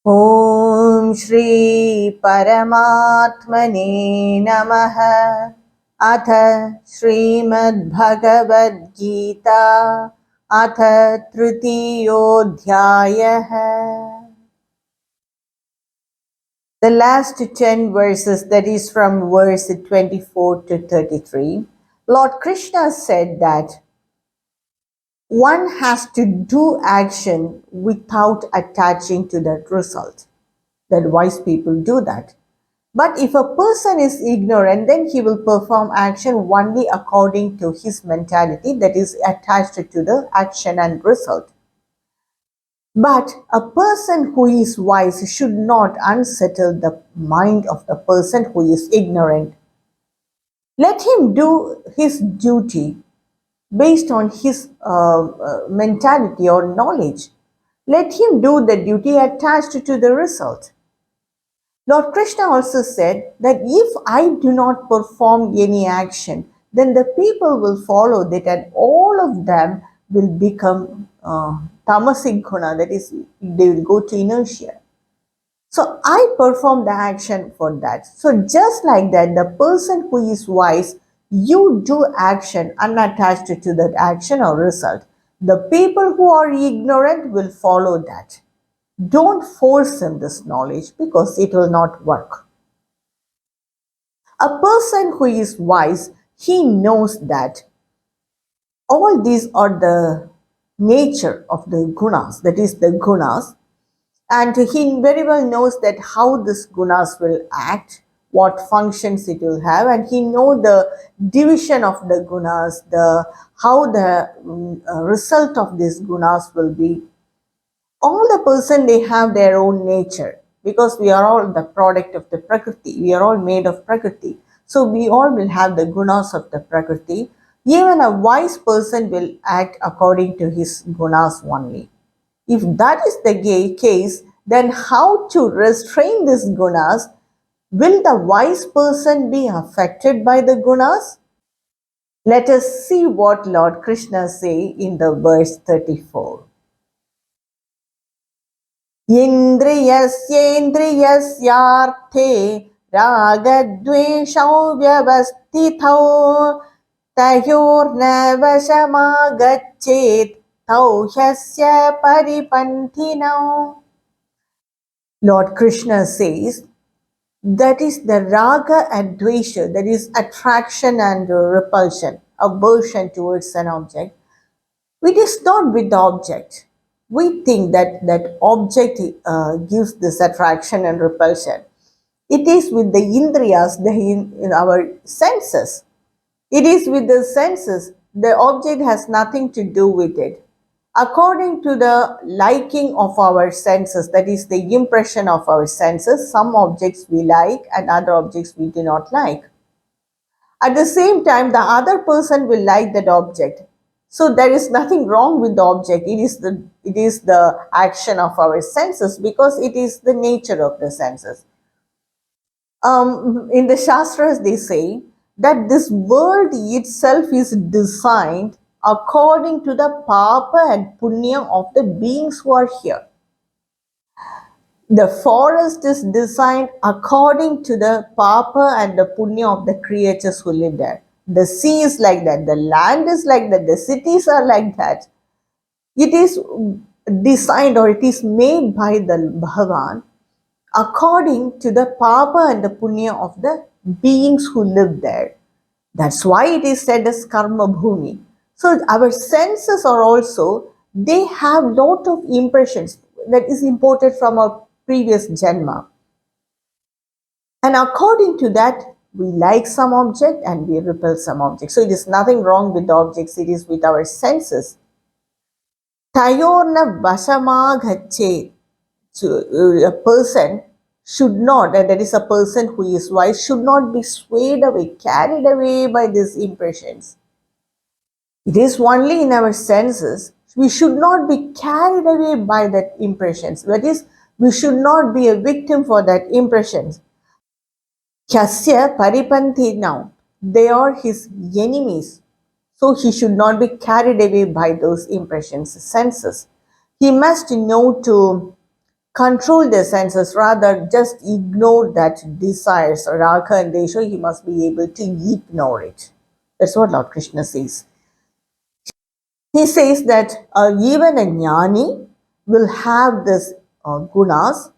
ॐ श्री परमात्मने नमः। अथ श्रीमद्भगवद्गीता अथ तृतीयोऽध्यायः। The last 10 verses, that is from verse 24 to 33, Lord Krishna said that one has to do action without attaching to that result. That wise people do that. But if a person is ignorant, then he will perform action only according to his mentality, that is attached to the action and result. But a person who is wise should not unsettle the mind of the person who is ignorant. Let him do his duty based on his mentality or knowledge. Let him do the duty attached to the result. Lord Krishna also said that if I do not perform any action, then the people will follow that and all of them will become tamasic guna, that is, they will go to inertia. So I perform the action for that. So just like that, the person who is wise, you do action unattached to that action or result. The people who are ignorant will follow that. Don't force them this knowledge because it will not work. A person who is wise, he knows that all these are the nature of the gunas, that is the gunas, and he very well knows that how these gunas will act, what functions it will have, and he know the division of the gunas, the how the result of these gunas will be. All the person, they have their own nature because we are all the product of the prakriti. We are all made of prakriti. So we all will have the gunas of the prakriti. Even a wise person will act according to his gunas only. If that is the case, then how to restrain these gunas? Will the wise person be affected by the gunas? Let us see what Lord Krishna say in the verse 34. इन्द्रियस्येन्द्रियस्यार्थे रागद्वेषौ व्यवस्थितौ तयोर्न वशमागच्छेत् तौ ह्यस्य परिपन्थिनौ. Lord Krishna says, that is the raga and dvesha, that is attraction and repulsion, aversion towards an object. It is not with the object. We think that that object gives this attraction and repulsion. It is with the indriyas, in our senses. It is with the senses. The object has nothing to do with it. According to the liking of our senses, that is the impression of our senses, some objects we like and other objects we do not like. At the same time, the other person will like that object. So there is nothing wrong with the object. It is the action of our senses because it is the nature of the senses. In the Shastras, they say that this world itself is designed according to the papa and punya of the beings who are here. The forest is designed according to the papa and the punya of the creatures who live there. The sea is like that, the land is like that, the cities are like that. It is designed or it is made by the Bhagavan according to the papa and the punya of the beings who live there. That's why it is said as karma bhumi. So our senses are also, they have lot of impressions that is imported from our previous janma. And according to that, we like some object and we repel some object. So it is nothing wrong with the objects, it is with our senses. Tayorna vasamaghache. So a person should not, and that is a person who is wise, should not be swayed away, carried away by these impressions. It is only in our senses. We should not be carried away by that impressions. That is, we should not be a victim for that impressions. Kyasya paripanthi now. They are his enemies. So he should not be carried away by those impressions, senses. He must know to control their senses, rather just ignore that desires, raga and desha, he must be able to ignore it. That's what Lord Krishna says. He says that even a jnani will have this gunas,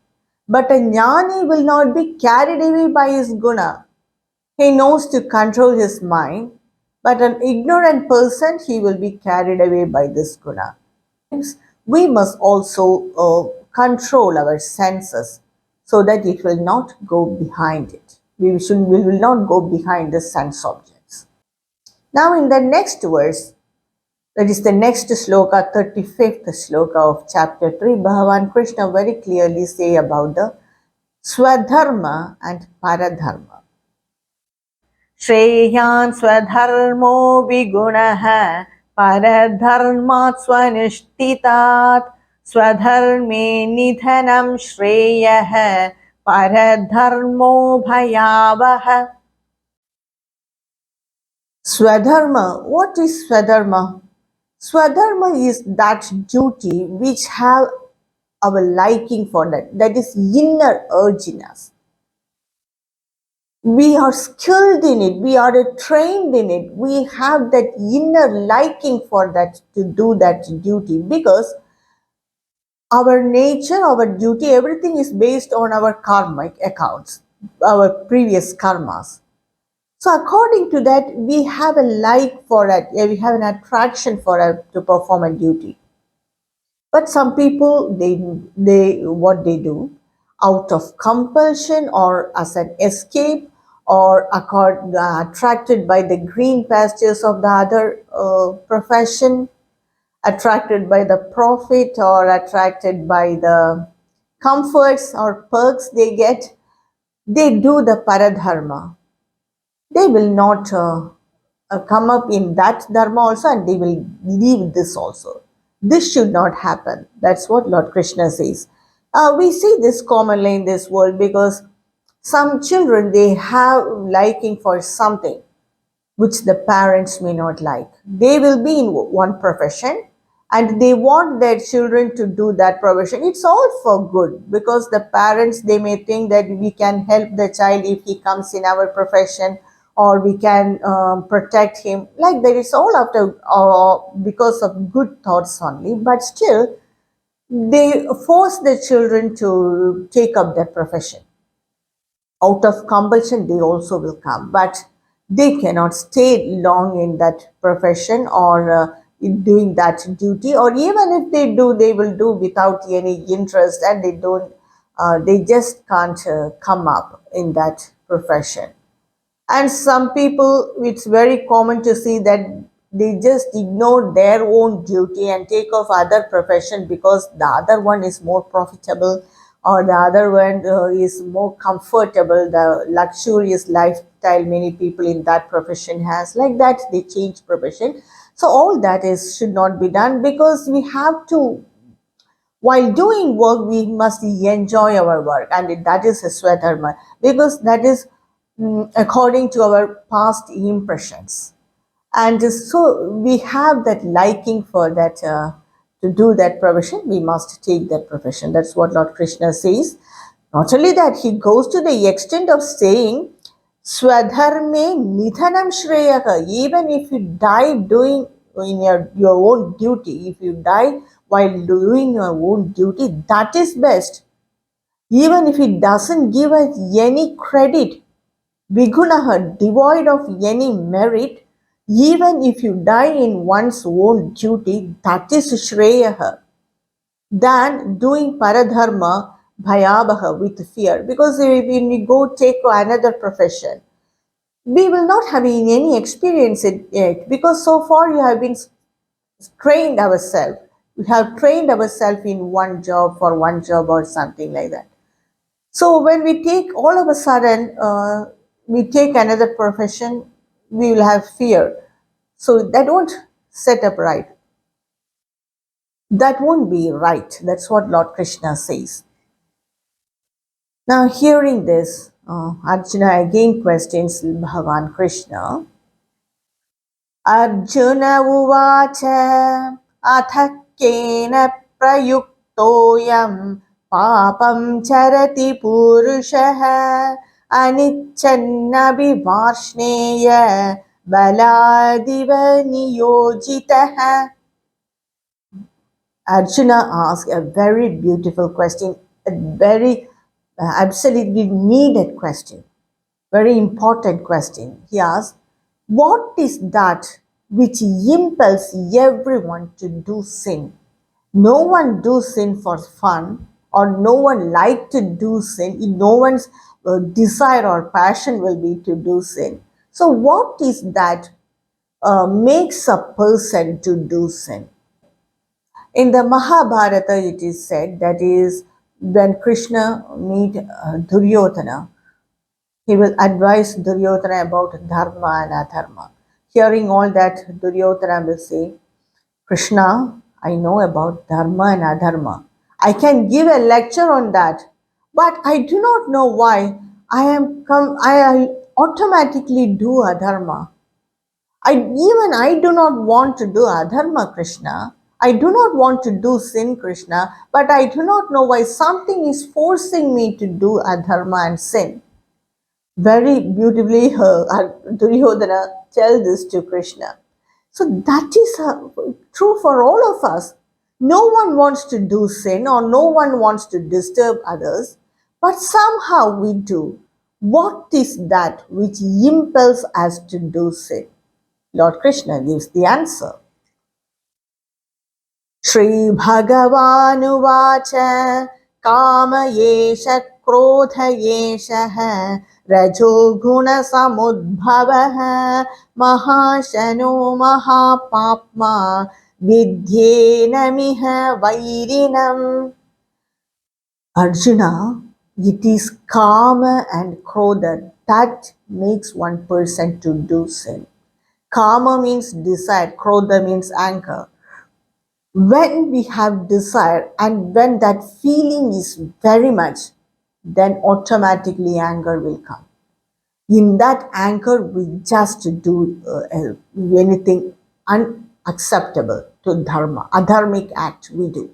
but a jnani will not be carried away by his guna. He knows to control his mind, but an ignorant person, he will be carried away by this guna. We must also control our senses so that it will not go behind it. We will not go behind the sense objects. Now, in the next verse, that is the next sloka, 35th sloka of chapter 3, Bhagavan Krishna very clearly say about the Swadharma and Paradharma. श्रेयान् स्वधर्मो विगुणः परधर्मात् स्वनुष्ठितात् स्वधर्मे निधनं श्रेयः परधर्मो भयावह. Swadharma. What is Swadharma? Swadharma is that duty which have our liking for that. That is inner urge in us. We are skilled in it, we are trained in it, we have that inner liking for that, to do that duty, because our nature, our duty, everything is based on our karmic accounts, our previous karmas. So according to that, we have a like for it, we have an attraction for it to perform a duty. But some people, they what they do, out of compulsion or as an escape, or attracted by the green pastures of the other profession, attracted by the profit, or attracted by the comforts or perks they get, they do the paradharma. They will not come up in that dharma also, and they will leave this also. This should not happen. That's what Lord Krishna says. We see this commonly in this world, because some children, they have liking for something which the parents may not like. They will be in one profession and they want their children to do that profession. It's all for good, because the parents, they may think that we can help the child if he comes in our profession, or we can protect him. Like that, it's all after because of good thoughts only. But still, they force their children to take up that profession. Out of compulsion, they also will come, but they cannot stay long in that profession, or in doing that duty, or even if they do, they will do without any interest, and they just can't come up in that profession. And some people, it's very common to see that they just ignore their own duty and take off other profession because the other one is more profitable, or the other one is more comfortable, the luxurious lifestyle many people in that profession has. Like that, they change profession. So all that is should not be done, because we have to, while doing work, we must enjoy our work, and that is a swadharma, because that is according to our past impressions. And so we have that liking for that, to do that profession, we must take that profession. That's what Lord Krishna says. Not only that, he goes to the extent of saying, Swadharme nidhanam shreyaka. Even if you die doing in your own duty, if you die while doing your own duty, that is best. Even if it doesn't give us any credit, Vigunaha, devoid of any merit, even if you die in one's own duty, that is Shreyaha, than doing Paradharma Bhayabaha with fear. Because when we go take another profession, we will not have any experience in it, because so far you have been trained ourselves. We have trained ourselves in one job, for one job or something like that. So when we take, all of a sudden, we take another profession, we will have fear. So that won't set up right. That won't be right. That's what Lord Krishna says. Now, hearing this, Arjuna again questions Bhagavan Krishna. Arjuna uvacha atha kena prayuktoyam papam charati purushah anicchannabhivarshneya baladiva niyojitah. Arjuna asked a very beautiful question, a very absolutely needed question, very important question. He asked, what is that which impels everyone to do sin? No one do sin for fun, or no one like to do sin. No one's desire or passion will be to do sin. So what is that makes a person to do sin? In the Mahabharata, it is said that is when Krishna meet Duryodhana, he will advise Duryodhana about dharma and adharma. Hearing all that, Duryodhana will say, Krishna, I know about dharma and adharma. I can give a lecture on that, but I do not know why I automatically do adharma. I do not want to do adharma, Krishna. I do not want to do sin, Krishna, but I do not know why something is forcing me to do adharma and sin. Very beautifully, Duryodhana tells this to Krishna. So that is true for all of us. No one wants to do sin or no one wants to disturb others, but somehow we do. What is that which impels us to do sin? Lord Krishna gives the answer. Shri Bhagavanuvacha Kama Yesha Krodha Yesha Rajo Guna Samudbhava Mahashano Mahapapma Vidyena Miha Vairinam. Arjuna, it is Kama and Krodha that makes one person to do sin. Kama means desire, Krodha means anger. When we have desire and when that feeling is very much, then automatically anger will come. In that anger, we just do anything unacceptable to dharma, adharmic act we do.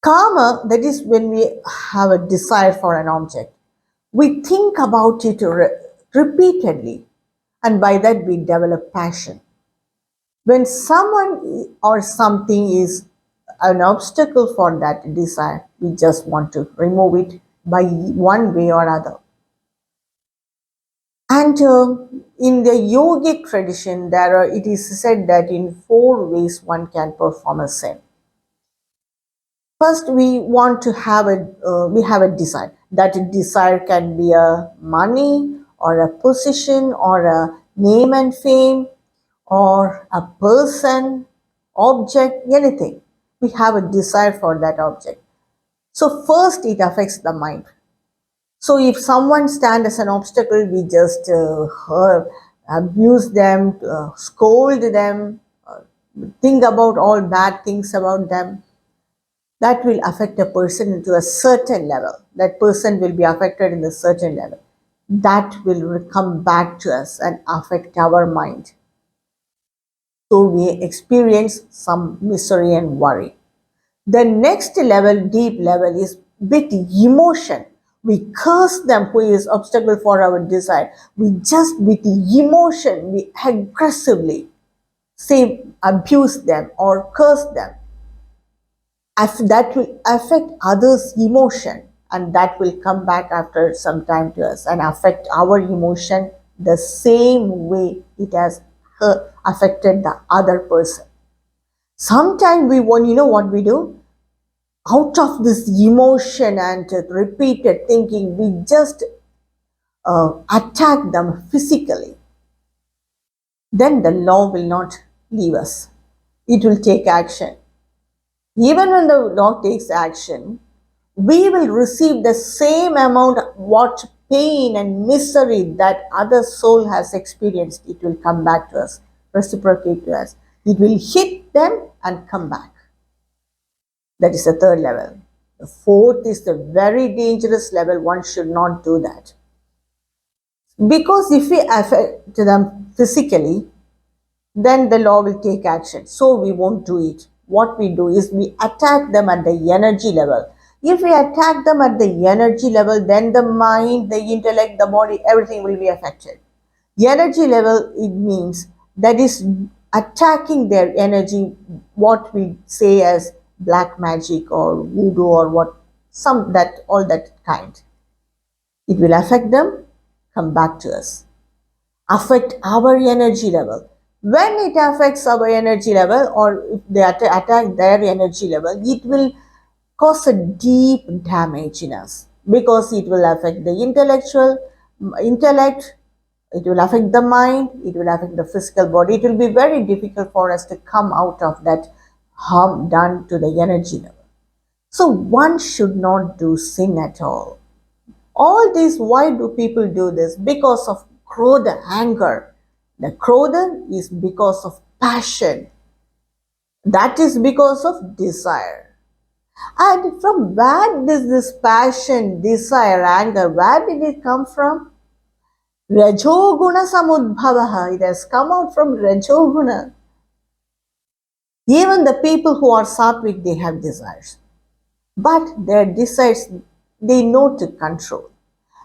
Karma, that is when we have a desire for an object. We think about it repeatedly, and by that we develop passion. When someone or something is an obstacle for that desire, we just want to remove it by one way or other. And in the yogic tradition, it is said that in 4 ways one can perform a sin. First, we have a desire. That desire can be a money or a position or a name and fame or a person, object, anything. We have a desire for that object. So first it affects the mind. So if someone stands as an obstacle, we just abuse them, scold them, think about all bad things about them. That will affect a person to a certain level. That person will be affected in a certain level. That will come back to us and affect our mind. So we experience some misery and worry. The next level, deep level, is with emotion. We curse them who is obstacle for our desire. We just with emotion, we aggressively say, abuse them or curse them. That will affect others' emotion, and that will come back after some time to us and affect our emotion the same way it has affected the other person. Sometimes we want, you know what we do? Out of this emotion and repeated thinking, we just attack them physically. Then the law will not leave us. It will take action. Even when the law takes action, we will receive the same amount of what pain and misery that other soul has experienced. It will come back to us, reciprocate to us. It will hit them and come back. That is the third level. The fourth is the very dangerous level. One should not do that. Because if we affect them physically, then the law will take action. So we won't do it. what we do is we attack them at the energy level. If we attack them at the energy level, then the mind, the intellect, the body, everything will be affected. The energy level, it means that is attacking their energy, what we say as black magic or voodoo or what, some that, all that kind. It will affect them, come back to us, affect our energy level. When it affects our energy level, or if they attack their energy level, it will cause a deep damage in us, because it will affect the intellect, it will affect the mind, it will affect the physical body. It will be very difficult for us to come out of that harm done to the energy level. So one should not do sin at all. All this, why do people do this? Because of krodha, anger. The krodha is because of passion. That is because of desire. And from where does this passion, desire, anger, where did it come from? Rajoguna samudbhavaha. It has come out from Rajoguna. Even the people who are sattvic, they have desires. But their desires, they know to control.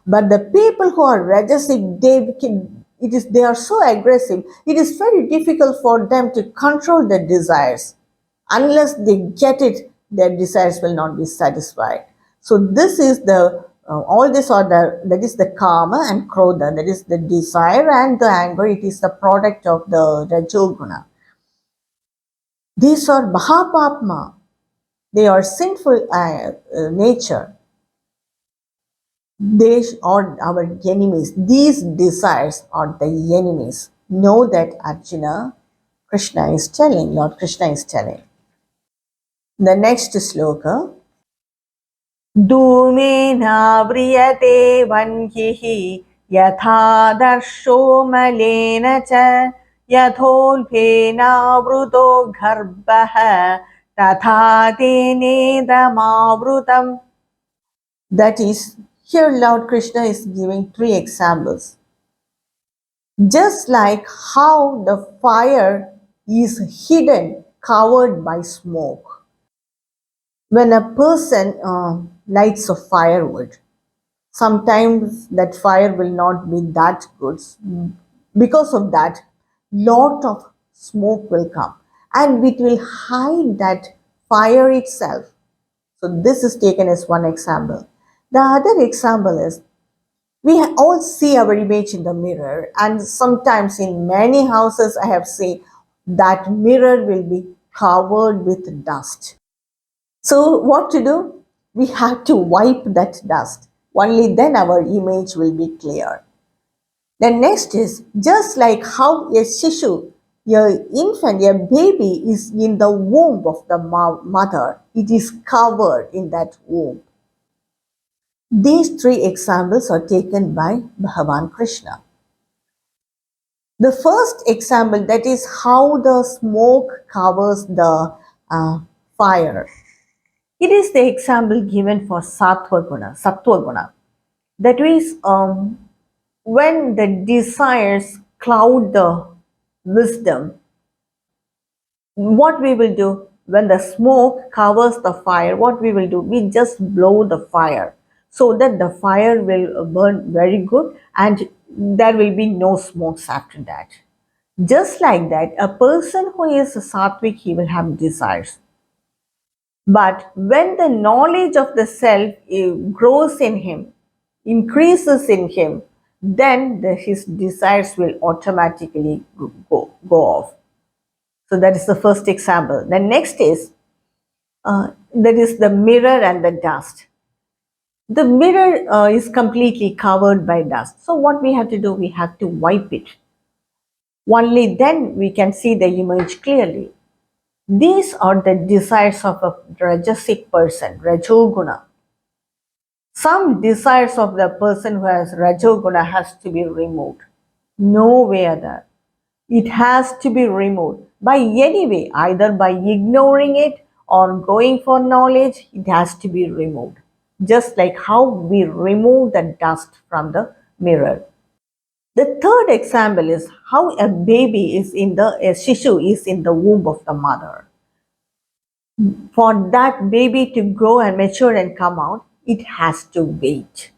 But the people who are rajasic, they are so aggressive. It is very difficult for them to control their desires. Unless they get it, their desires will not be satisfied. So this is the all this are the, that is the karma and krodha, that is the desire and the anger. It is the product of the rajoguna. These are mahapapma. They are sinful nature. They are our enemies. These desires are the enemies. Know that, Arjuna. Krishna is telling, Lord Krishna is telling. The next sloka. धूमेनाव्रियते वह्निः यथादर्शो मलेन च यथोल्बेनावृतो गर्भः तथा तेनेदमावृतम्. That is, here Lord Krishna is giving three examples. Just like how the fire is hidden, covered by smoke. When a person lights a firewood, sometimes that fire will not be that good. Because of that, lot of smoke will come and it will hide that fire itself. So this is taken as one example. The other example is, we all see our image in the mirror, and sometimes in many houses I have seen that mirror will be covered with dust. So what to do? We have to wipe that dust. Only then our image will be clear. The next is, just like how a shishu, a infant, a baby is in the womb of the mother, it is covered in that womb. These three examples are taken by Bhagavan Krishna. The first example, that is how the smoke covers the fire. It is the example given for sattva guna. That is, when the desires cloud the wisdom, what we will do when the smoke covers the fire, what we will do, we just blow the fire so that the fire will burn very good and there will be no smokes after that. Just like that, a person who is a sattvic, he will have desires. But when the knowledge of the self grows in him, increases in him, then his desires will automatically go off. So that is the first example. The next is, that is the mirror and the dust. The mirror is completely covered by dust. So what we have to do, we have to wipe it. Only then we can see the image clearly. These are the desires of a rajasic person, rajoguna. Some desires of the person who has rajoguna has to be removed. No way other. It has to be removed by any way, either by ignoring it or going for knowledge. It has to be removed. Just like how we remove the dust from the mirror. The third example is how a baby is a shishu is in the womb of the mother. For that baby to grow and mature and come out, it has to wait.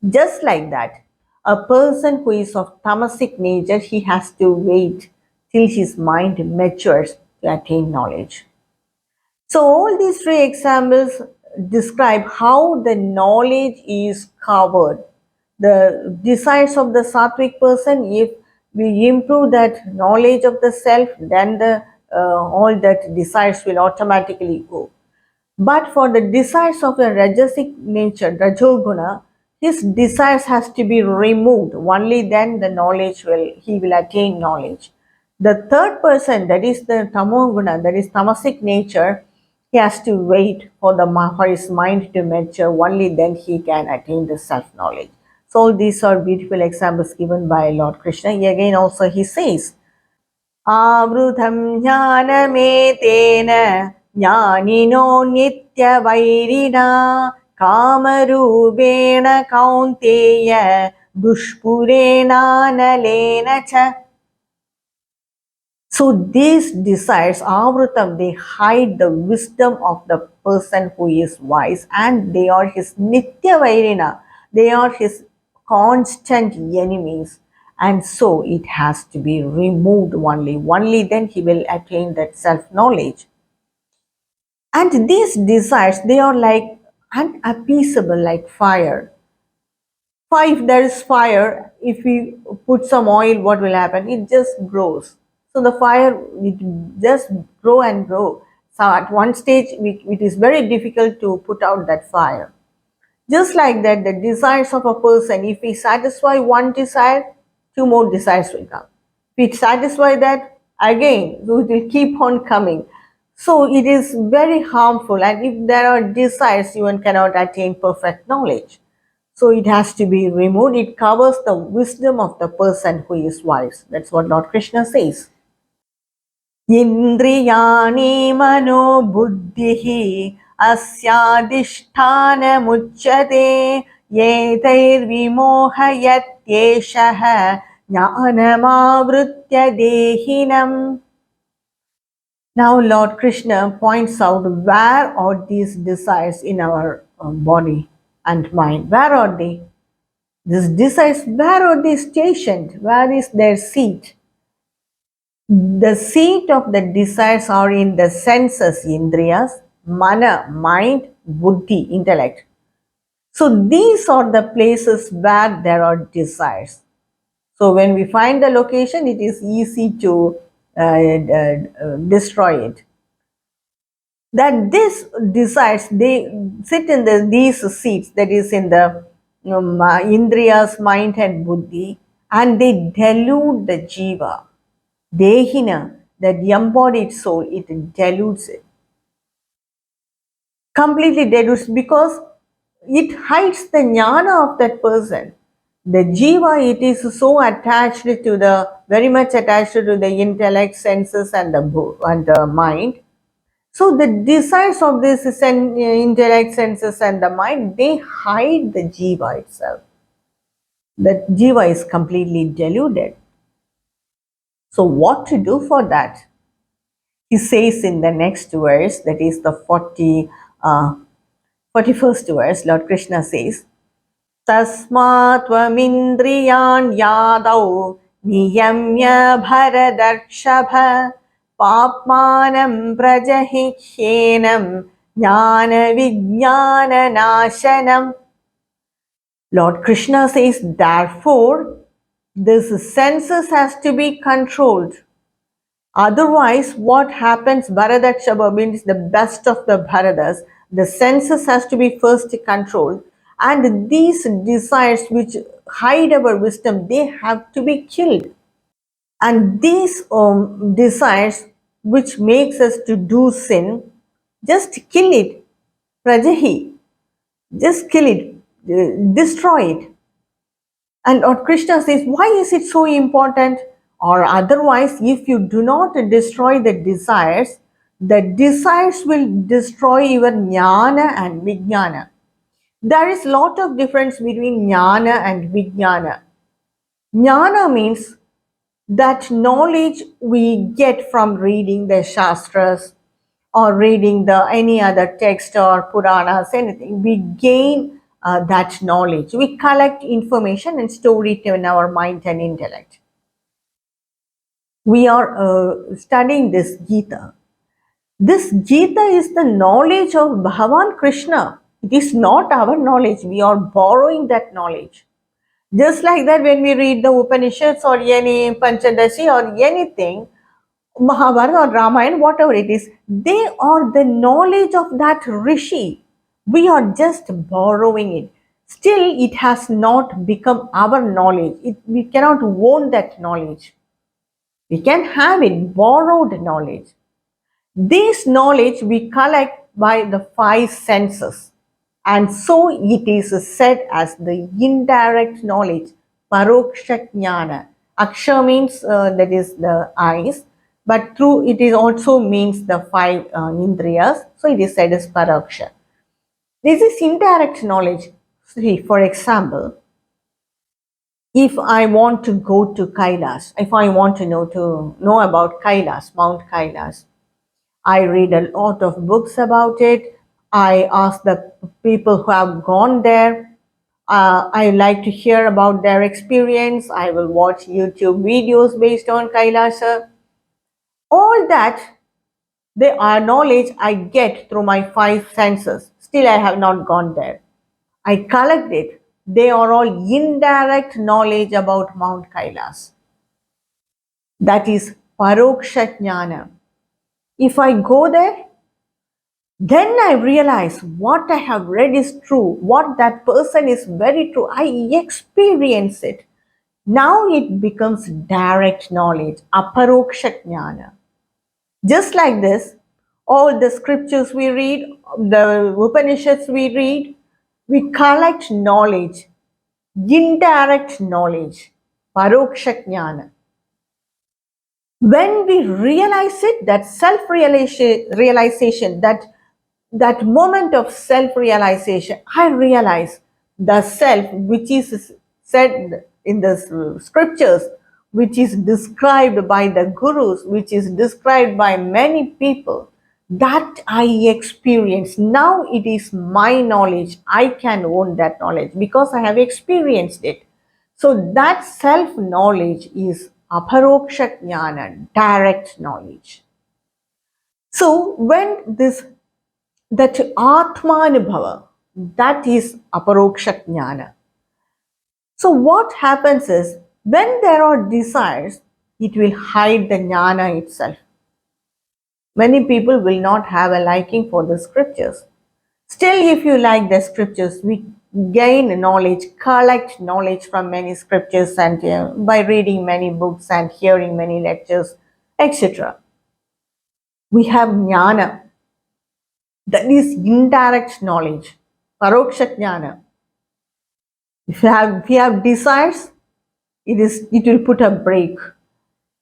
Just like that, a person who is of tamasic nature, he has to wait till his mind matures to attain knowledge. So all these three examples describe how the knowledge is covered. The desires of the sattvic person, if we improve that knowledge of the self, then all that desires will automatically go. But for the desires of the rajasic nature, rajoguna, his desires has to be removed. Only then the knowledge he will attain knowledge. The third person, that is the tamoguna, that is tamasic nature, he has to wait for his mind to mature. Only then he can attain the self knowledge. So these are beautiful examples given by Lord Krishna. Again, also he says, आवृतं ज्ञानमेतेन ज्ञानिनो नित्यवैरिणा कामरूपेण कौन्तेय दुष्पुरेणानलेन च. So these desires, avrutam, they hide the wisdom of the person who is wise, and they are his nitya vairina. They are his constant enemies. And so it has to be removed only. Only then he will attain that self-knowledge. And these desires, they are like unappeasable, like fire. If there is fire, if we put some oil, what will happen? It just grows. So the fire, it just grow and grow. So at one stage, it is very difficult to put out that fire. Just like that, the desires of a person, if we satisfy one desire, two more desires will come. If we satisfy that, again, it will keep on coming. So it is very harmful, and if there are desires, one cannot attain perfect knowledge. So it has to be removed. It covers the wisdom of the person who is wise. That's what Lord Krishna says. Indriyani mano buddhihi asyadishthanamuchyate yetair vimohayatyeshah jnanamavritya dehinam. Now Lord Krishna points out where are these desires in our body and mind. Where are they? These desires, where are they stationed? Where is their seat? The seat of the desires are in the senses, indriyas, mana, mind, buddhi, intellect. So these are the places where there are desires. So when we find the location, it is easy to destroy it. That these desires, they sit in these seats, that is in the indriyas, mind and buddhi, and they delude the jiva. Dehina, that embodied soul, it dilutes it. Completely dilutes, because it hides the jnana of that person. The jiva, it is so attached to very much attached to the intellect, senses and the mind. So the desires of this intellect, senses and the mind, they hide the jiva itself. The jiva is completely deluded. So what to do for that? He says in the next verse, that is the 41st verse, Lord Krishna says, Tasmat tvamindriyan yadau niyamya bharadarkshabha papmanam prajahikhenam jnana vijnana nashanam. Lord Krishna says, therefore, this senses has to be controlled. Otherwise, what happens, Bharadakshaba means the best of the Bharadas, the senses has to be first controlled, and these desires which hide our wisdom, they have to be killed. And these desires which makes us to do sin, just kill it, prajahi, just kill it, destroy it. And Lord Krishna says, why is it so important? Or otherwise, if you do not destroy the desires will destroy your jnana and vijnana. There is lot of difference between jnana and vijnana. Jnana means that knowledge we get from reading the shastras, or reading the any other text or Puranas, anything, we gain that knowledge. We collect information and store it in our mind and intellect. We are studying this Gita. This Gita is the knowledge of Bhagavan Krishna. It is not our knowledge. We are borrowing that knowledge. Just like that, when we read the Upanishads or any Panchadashi or anything, Mahabharata or Ramayana, whatever it is, they are the knowledge of that Rishi. We are just borrowing it. Still, it has not become our knowledge. We cannot own that knowledge. We can have it, borrowed knowledge. This knowledge we collect by the five senses, and so it is said as the indirect knowledge, paroksha jnana. Aksha means that is the eyes, but through it is also means the five indriyas, so it is said as paroksha. This is indirect knowledge. See, for example, if I want to go to Kailas, if I want to know about Kailas, Mount Kailas, I read a lot of books about it. I ask the people who have gone there. I like to hear about their experience. I will watch YouTube videos based on Kailasa. All that, they are knowledge I get through my five senses. Still, I have not gone there. I collect it. They are all indirect knowledge about Mount Kailas. That is paroksha jnana. If I go there, then I realize what I have read is true, what that person is very true. I experience it. Now it becomes direct knowledge, aparoksha jnana. Just like this, all the scriptures we read, the Upanishads we read, we collect knowledge, indirect knowledge, paroksha jnana. When we realize it, that self-realization, that moment of self-realization, I realize the self which is said in the scriptures, which is described by the gurus, which is described by many people, that I experience. Now it is my knowledge. I can own that knowledge because I have experienced it. So that self-knowledge is aparoksha jnana, direct knowledge. So when that Atmanubhava, that is aparoksha jnana. So what happens is, when there are desires, it will hide the jnana itself. Many people will not have a liking for the scriptures. Still, if you like the scriptures, we gain knowledge, collect knowledge from many scriptures and by reading many books and hearing many lectures, etc. We have jnana. That is indirect knowledge, paroksha jnana. If you have desires, it will put a break.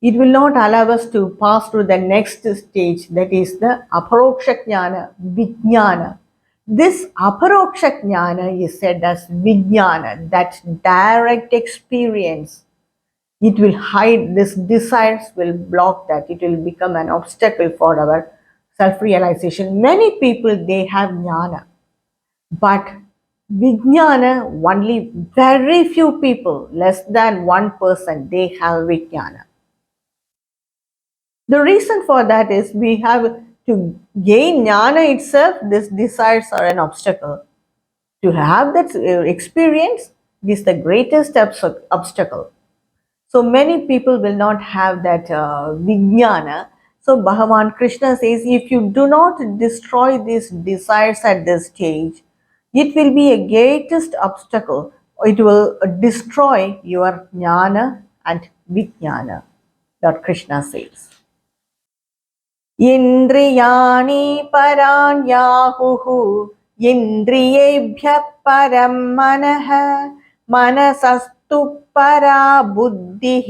It will not allow us to pass through the next stage, that is the aparoksha jnana, vijnana. This aparoksha jnana is said as vijnana, that direct experience. It will hide, this desires will block that. It will become an obstacle for our self-realization. Many people, they have jnana, but vijnana, only very few people, less than 1%, they have vijnana. The reason for that is we have to gain jnana itself, these desires are an obstacle. To have that experience is the greatest obstacle. So many people will not have that vijnana. So Bhagavan Krishna says, if you do not destroy these desires at this stage, it will be a greatest obstacle. It will destroy your jnana and vijnana. Lord Krishna says. इन्द्रियाणि पराण्याहुः इन्द्रियेभ्यः परं मनः मनसस्तु परा बुद्धिः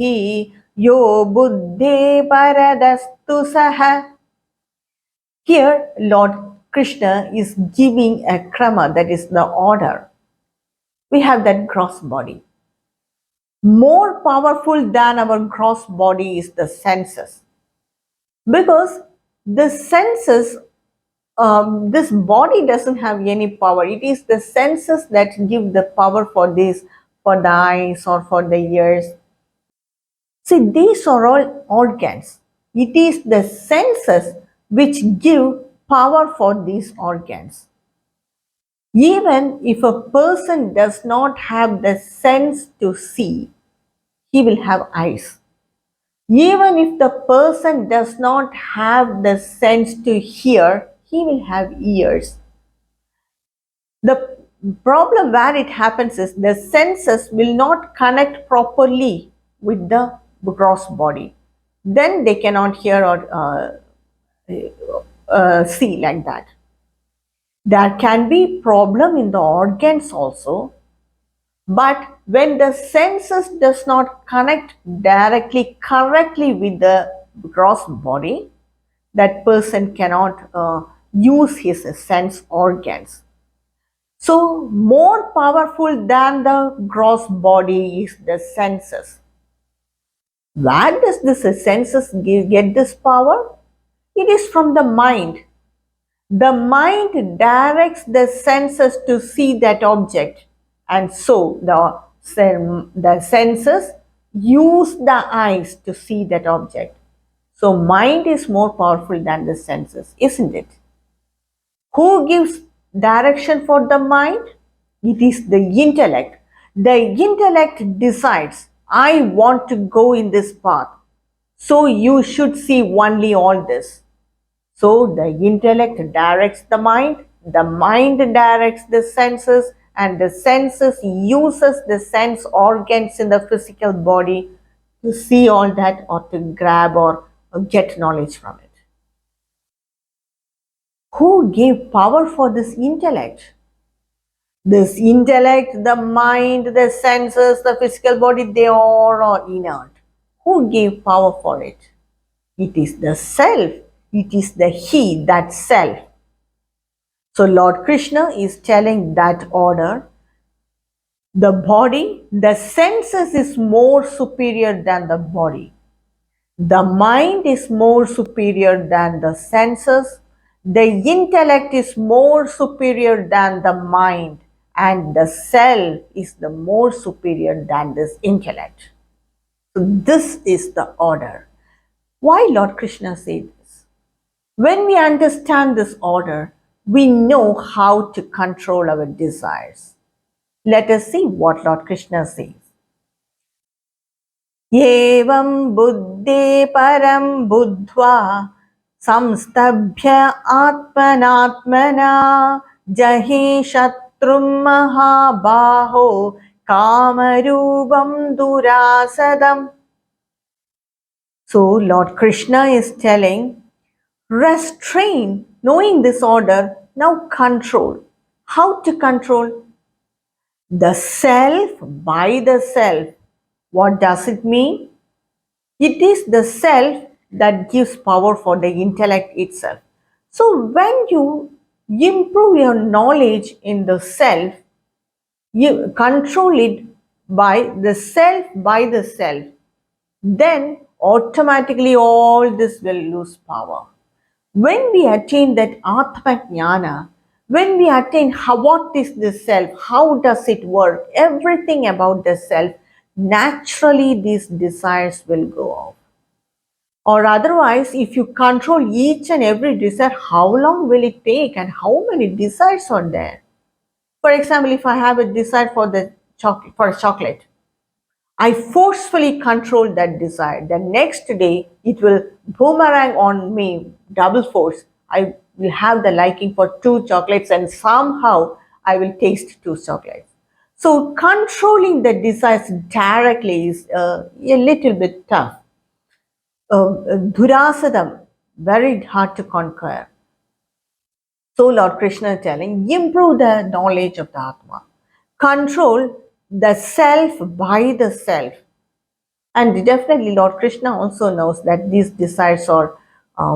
यो बुद्धे परदस्तु सः. Here Lord Krishna is giving a krama, that is the order. We have that gross body. More powerful than our gross body is the senses. Because the senses this body doesn't have any power. It is the senses that give the power for this, for the eyes or for the ears. See, these are all organs. It is the senses which give power for these organs. Even if a person does not have the sense to see, he will have eyes. Even if the person does not have the sense to hear, he will have ears. The problem where it happens is the senses will not connect properly with the gross body. Then they cannot hear or see like that. There can be problem in the organs also, but when the senses does not connect directly correctly with the gross body, that person cannot use his sense organs. So more powerful than the gross body is the senses. Where does this senses get this power? It is from the mind. The mind directs the senses to see that object, and so the senses use the eyes to see that object. So mind is more powerful than the senses, isn't it? Who gives direction for the mind? It is the intellect. The intellect decides, I want to go in this path. So you should see only all this. So the intellect directs the mind directs the senses, and the senses uses the sense organs in the physical body to see all that or to grab or get knowledge from it. Who gave power for this intellect? This intellect, the mind, the senses, the physical body, they all are inert. Who gave power for it? It is the self. It is the he, that self. So Lord Krishna is telling that order. The body, the senses is more superior than the body. The mind is more superior than the senses. The intellect is more superior than the mind. And the self is the more superior than this intellect. So this is the order. Why Lord Krishna said this? When we understand this order, we know how to control our desires. Let us see what Lord Krishna says. Evam buddhe param buddhva samstabhya atmanatmana jahi shatrum mahabaho kamarubam durasadam. So Lord Krishna is telling, restrain, knowing this order, now control. How to control? The self by the self. What does it mean? It is the self that gives power for the intellect itself. So when you improve your knowledge in the self, you control it by the self, then automatically all this will lose power. When we attain that Atma Jnana, when we attain what is the self, how does it work, everything about the self, naturally these desires will go off. Or otherwise, if you control each and every desire, how long will it take and how many desires are there? For example, if I have a desire for chocolate, I forcefully control that desire. The next day, it will boomerang on me, double force. I will have the liking for 2 chocolates and somehow I will taste 2 chocolates. So controlling the desires directly is a little bit tough. Dhurasadam, very hard to conquer. So Lord Krishna is telling, improve the knowledge of the Atma. Control the self by the self. And definitely Lord Krishna also knows that these desires are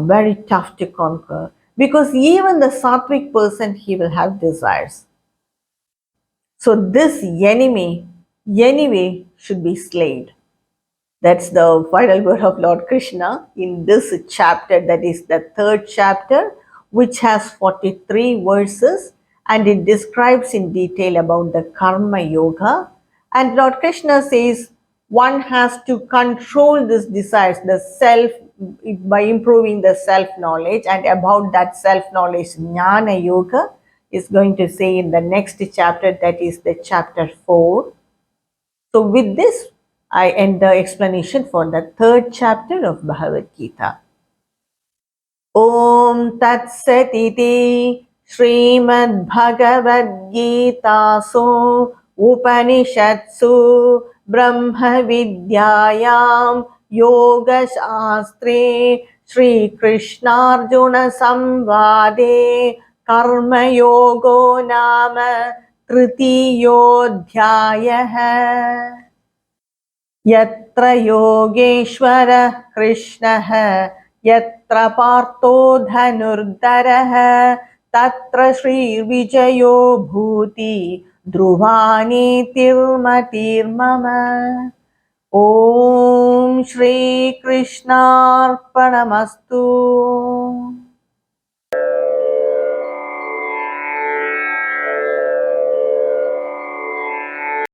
very tough to conquer, because even the sattvic person, he will have desires. So this enemy anyway should be slain. That's the final word of Lord Krishna in this chapter, that is the third chapter. which has 43 verses, and it describes in detail about the karma yoga. And Lord Krishna says one has to control this desires, the self, by improving the self-knowledge, and about that self-knowledge, jnana yoga is going to say in the next chapter, that is the chapter 4. So with this, I end the explanation for the third chapter of Bhagavad Gita. Om Tat Sat Iti Srimad Bhagavad Gita So Upanishatsu Brahma Vidyayam Yoga Shastre Shri Krishna Arjuna Samvade Karma Yogo Nama Tritiyodhyayah. यत्र योगेश्वरः कृष्णः यत्र पार्थो धनुर्धरः तत्र श्रीर्विजयो भूति ध्रुवानीतिर्मतिर्मम. ॐ श्रीकृष्णार्पणमस्तु.